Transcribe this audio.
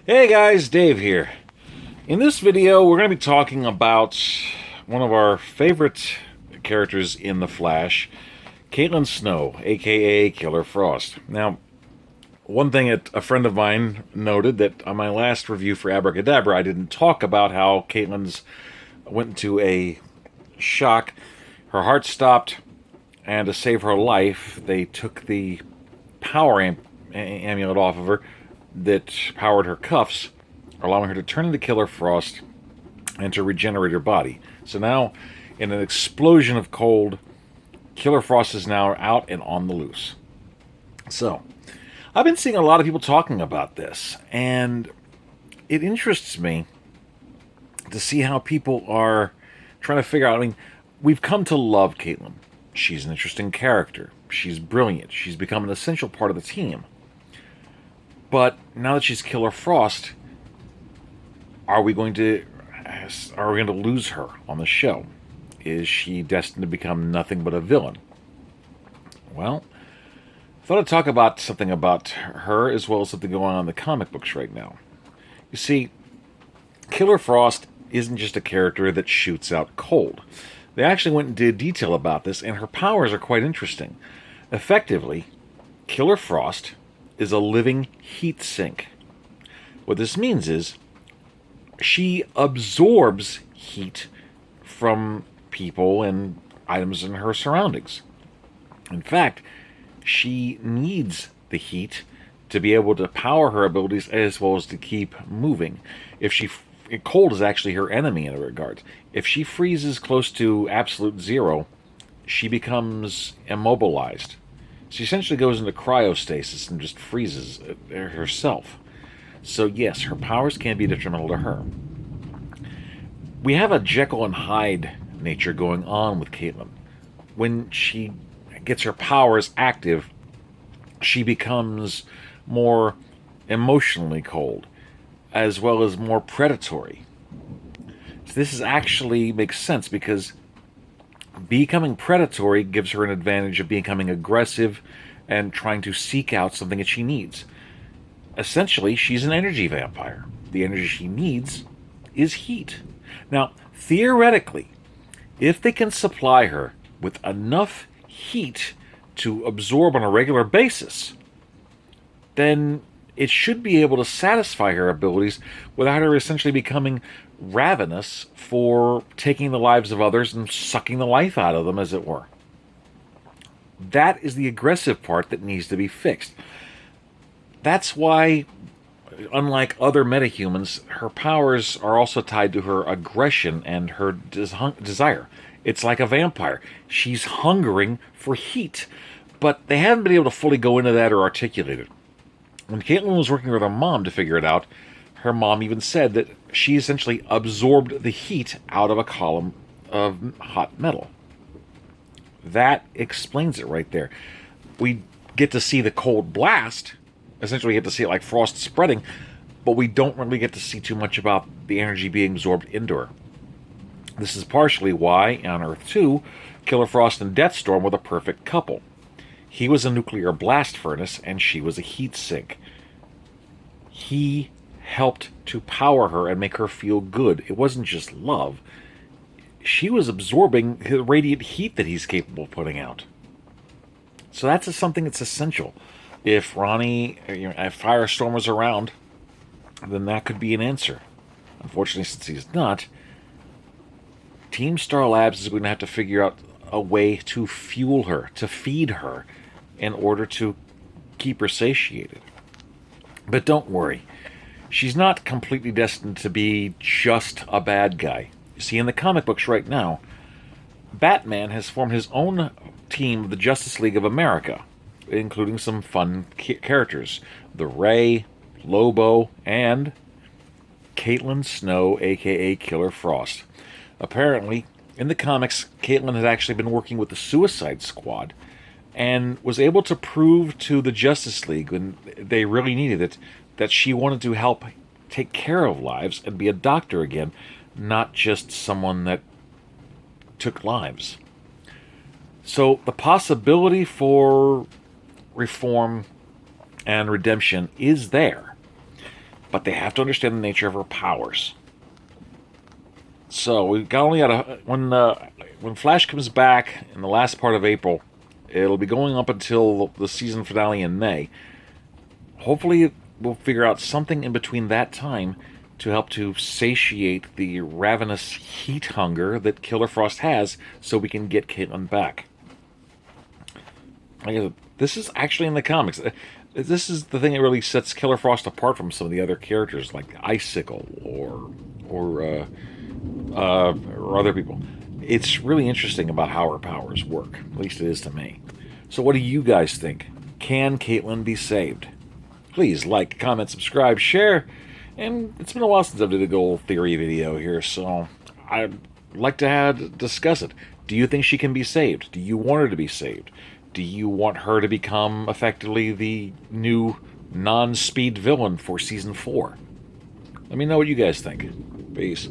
Hey guys, Dave here. In this video, we're going to be talking about one of our favorite characters in The Flash, Caitlin Snow, aka Killer Frost. Now, one thing that a friend of mine noted that on my last review for Abracadabra, I didn't talk about how Caitlin's went into a shock. Her heart stopped, and to save her life, they took the amulet off of her that powered her cuffs, allowing her to turn into Killer Frost and to regenerate her body. So now, in an explosion of cold, Killer Frost is now out and on the loose. So, I've been seeing a lot of people talking about this, and it interests me to see how people are trying to figure out. I mean, we've come to love Caitlin. She's an interesting character. She's brilliant. She's become an essential part of the team. But now that she's Killer Frost, are we going to lose her on the show? Is she destined to become nothing but a villain? Well, I thought I'd talk about something about her as well as something going on in the comic books right now. You see, Killer Frost isn't just a character that shoots out cold. They actually went into detail about this, and her powers are quite interesting. Effectively, Killer Frost is a living heat sink. What this means is she absorbs heat from people and items in her surroundings. In fact, she needs the heat to be able to power her abilities as well as to keep moving. Cold is actually her enemy in a regard. If she freezes close to absolute zero, she becomes immobilized. She essentially goes into cryostasis and just freezes herself. So yes, her powers can be detrimental to her. We have a Jekyll and Hyde nature going on with Caitlin. When she gets her powers active, she becomes more emotionally cold, as well as more predatory. So this actually makes sense because becoming predatory gives her an advantage of becoming aggressive and trying to seek out something that she needs. Essentially, she's an energy vampire. The energy she needs is heat. Now, theoretically, if they can supply her with enough heat to absorb on a regular basis, then it should be able to satisfy her abilities without her essentially becoming ravenous for taking the lives of others and sucking the life out of them, as it were. That is the aggressive part that needs to be fixed. That's why, unlike other metahumans, her powers are also tied to her aggression and her desire. It's like a vampire. She's hungering for heat, but they haven't been able to fully go into that or articulate it. When Caitlin was working with her mom to figure it out, her mom even said that she essentially absorbed the heat out of a column of hot metal. That explains it right there. We get to see the cold blast. Essentially, we get to see it like frost spreading, but we don't really get to see too much about the energy being absorbed into her. This is partially why, on Earth 2, Killer Frost and Deathstorm were the perfect couple. He was a nuclear blast furnace, and she was a heat sink. He helped to power her and make her feel good. It wasn't just love. She was absorbing the radiant heat that he's capable of putting out. So that's something that's essential. If Ronnie, if Firestorm was around, then that could be an answer. Unfortunately, since he's not, Team Star Labs is going to have to figure out a way to fuel her, to feed her, in order to keep her satiated. But don't worry, she's not completely destined to be just a bad guy. You see, in the comic books right now, Batman has formed his own team of the Justice League of America, including some fun characters. The Ray, Lobo, and Caitlin Snow, aka Killer Frost. Apparently, in the comics, Caitlin had actually been working with the Suicide Squad and was able to prove to the Justice League, when they really needed it, that she wanted to help take care of lives and be a doctor again, not just someone that took lives. So the possibility for reform and redemption is there. but they have to understand the nature of her powers. So we got only got a when Flash comes back in the last part of April, it'll be going up until the season finale in May. Hopefully, we'll figure out something in between that time to help to satiate the ravenous heat hunger that Killer Frost has, so we can get Caitlin back. This is actually in the comics. This is the thing that really sets Killer Frost apart from some of the other characters, like Icicle or other people. It's really interesting about how her powers work. At least it is to me. So what do you guys think? Can Caitlin be saved? Please like, comment, subscribe, share. And it's been a while since I did a goal theory video here, so I'd like to discuss it. Do you think she can be saved? Do you want her to be saved? Do you want her to become effectively the new non-speed villain for Season 4? Let me know what you guys think. Peace.